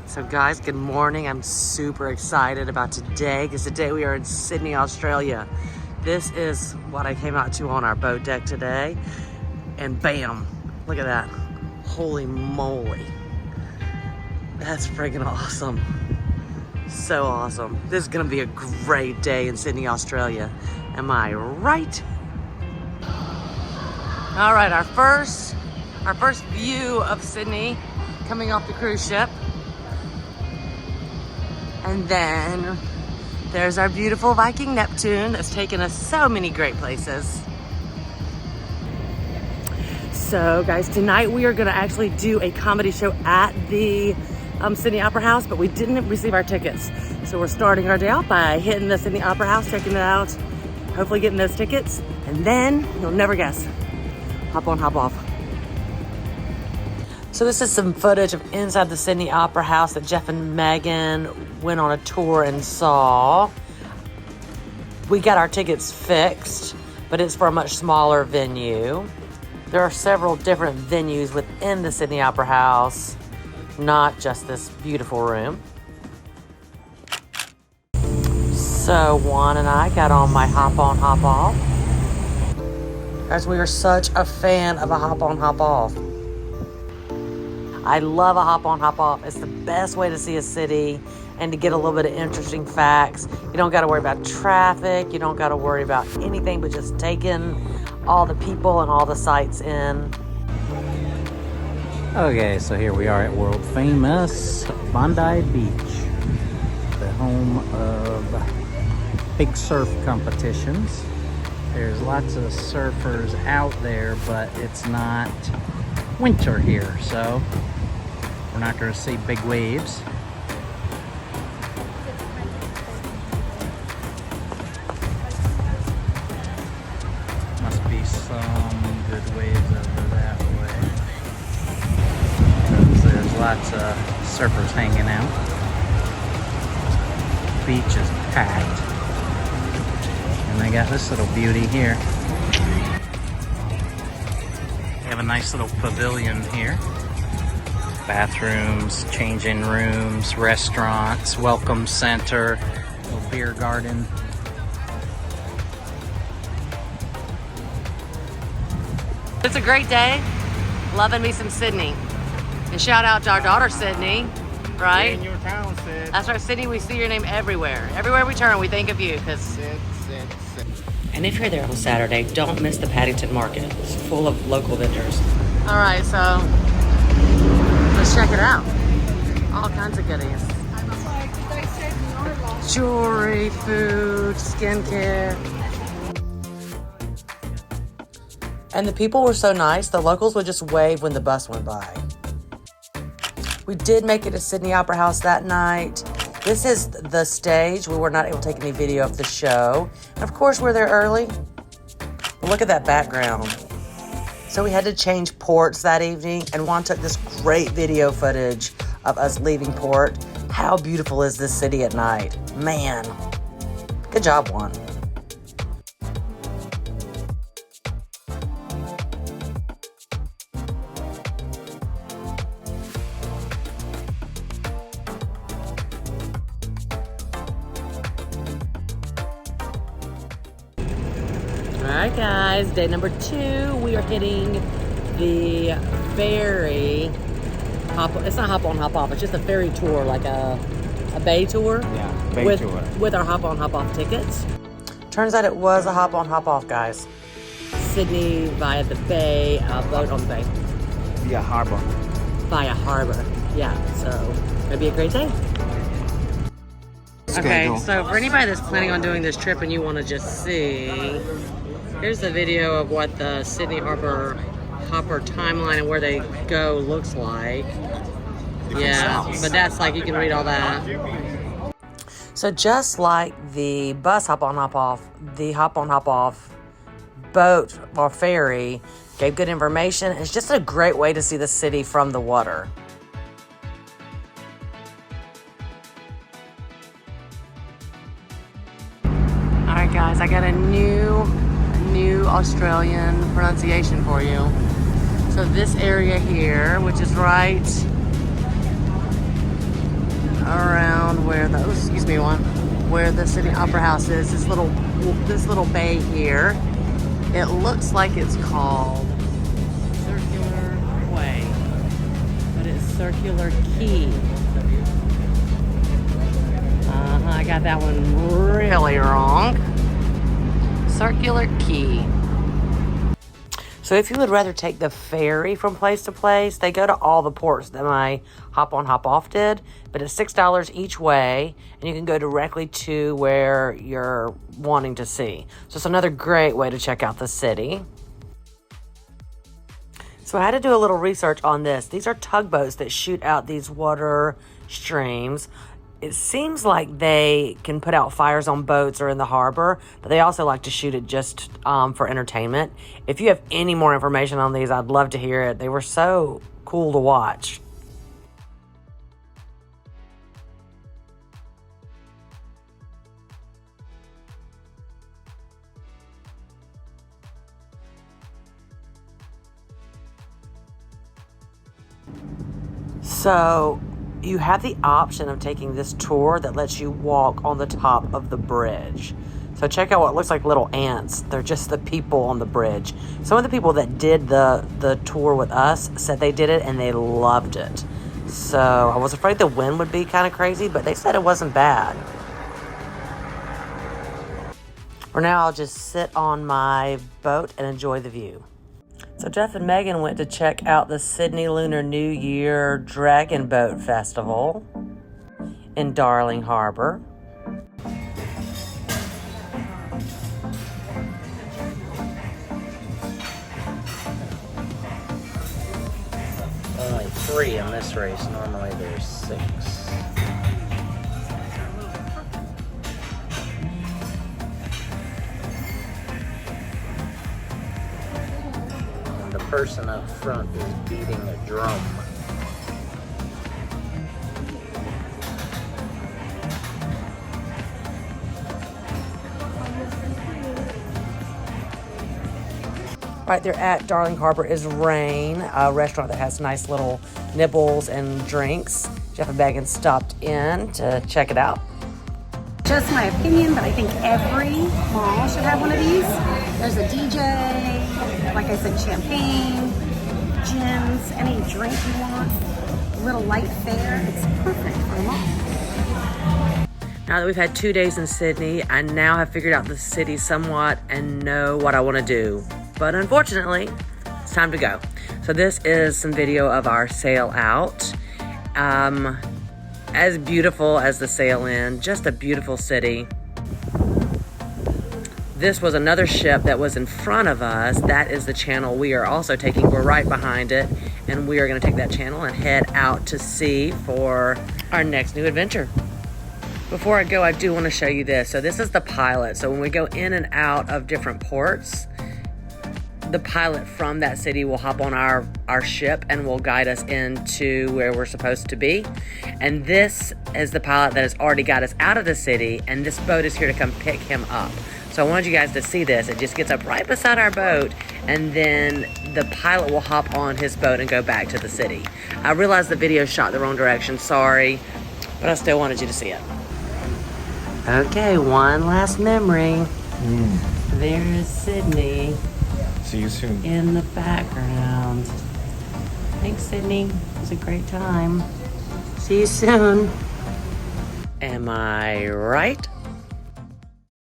So guys, good morning. I'm super excited about today because today we are in Sydney, Australia. This is what I came out to on our boat deck today. And bam, look at that. Holy moly. That's freaking awesome. So awesome. This is gonna be a great day in Sydney, Australia. Am I right? All right, our first view of Sydney coming off the cruise ship. And then there's our beautiful Viking Neptune that's taken us so many great places. So guys, tonight we are gonna actually do a comedy show at the Sydney Opera House, but we didn't receive our tickets. So we're starting our day off by hitting the Sydney Opera House, checking it out, hopefully getting those tickets, and then you'll never guess, hop on, hop off. So this is some footage of inside the Sydney Opera House that Jeff and Megan went on a tour and saw. We got our tickets fixed, but it's for a much smaller venue. There are several different venues within the Sydney Opera House, not just this beautiful room. So Juan and I got on my hop on, hop off, as we are such a fan of a hop on, hop off. I love a hop on, hop off. It's the best way to see a city and to get a little bit of interesting facts. You don't got to worry about traffic. You don't got to worry about anything but just taking all the people and all the sights in. Okay, so here we are at world famous Bondi Beach, the home of big surf competitions. There's lots of surfers out there, but it's not winter here, so we're not going to see big waves. Must be some good waves over that way, because there's lots of surfers hanging out. Beach is packed, and they got this little beauty here. They have a nice little pavilion here. Bathrooms, changing rooms, restaurants, welcome center, little beer garden. It's a great day. Loving me some Sydney. And shout out to our daughter, Sydney, right? In your town, Sid. That's right, Sydney, we see your name everywhere. Everywhere we turn, we think of you, because... Sid. And if you're there on Saturday, don't miss the Paddington Market. It's full of local vendors. All right, so let's check it out. All kinds of goodies. Jewelry, food, skincare. And the people were so nice, the locals would just wave when the bus went by. We did make it to Sydney Opera House that night. This is the stage. We were not able to take any video of the show. And of course, we're there early. Look at that background. So we had to change ports that evening, and Juan took this great video footage of us leaving port. How beautiful is this city at night? Man, good job, Juan. Alright guys, day number 2, we are hitting the ferry. It's not hop on, hop off, it's just a ferry tour, like a bay tour. Yeah, bay tour. With our hop on, hop off tickets. Turns out it was a hop on, hop off, guys. Sydney via the bay, boat on the bay. Via harbor. Via harbor, yeah, so it'll be a great day. Okay, so for anybody that's planning on doing this trip and you want to just see, here's the video of what the Sydney Hopper timeline and where they go looks like. Yeah, but that's like, you can read all that. So just like the bus hop on, hop off, the hop on, hop off boat or ferry gave good information. It's just a great way to see the city from the water. All right, guys, I got a new Australian pronunciation for you. So this area here, which is right where the Sydney Opera House is. This little bay here. It looks like it's called Circular Quay, but it's Circular Quay. I got that one really wrong. Circular Quay. So if you would rather take the ferry from place to place, they go to all the ports that my hop on hop off did, but it's $6 each way, and you can go directly to where you're wanting to see. So it's another great way to check out the city. So I had to do a little research on this. These are tugboats that shoot out these water streams. It seems like they can put out fires on boats or in the harbor, but they also like to shoot it just for entertainment. If you have any more information on these, I'd love to hear it. They were so cool to watch. So you have the option of taking this tour that lets you walk on the top of the bridge. So check out what looks like little ants. They're just the people on the bridge. Some of the people that did the tour with us said they did it and they loved it. So I was afraid the wind would be kind of crazy, but they said it wasn't bad. For now, I'll just sit on my boat and enjoy the view. So Jeff and Megan went to check out the Sydney Lunar New Year Dragon Boat Festival in Darling Harbor. Only 3 in this race. Normally there's 6. The person up front is beating a drum. Right there at Darling Harbor is Rain, a restaurant that has nice little nibbles and drinks. Jeff and Megan stopped in to check it out. Just my opinion, but I think every mall should have one of these. There's a DJ, like I said, champagne, gins, any drink you want, a little light fare. It's perfect for a mall. Now that we've had 2 days in Sydney, I now have figured out the city somewhat and know what I want to do. But unfortunately, it's time to go. So this is some video of our sail out. As beautiful as the sail in, just a beautiful city. This was another ship that was in front of us. That is the channel we are also taking. We're right behind it, and we are going to take that channel and head out to sea for our next new adventure. Before I go, I do want to show you this. So this is the pilot. So when we go in and out of different ports, the pilot from that city will hop on our ship and will guide us into where we're supposed to be. And this is the pilot that has already got us out of the city, and this boat is here to come pick him up. So I wanted you guys to see this. It just gets up right beside our boat, and then the pilot will hop on his boat and go back to the city. I realized the video shot the wrong direction, sorry, but I still wanted you to see it. Okay, one last memory. There is Sydney. See you soon. In the background. Thanks, Sydney. It was a great time. See you soon. Am I right?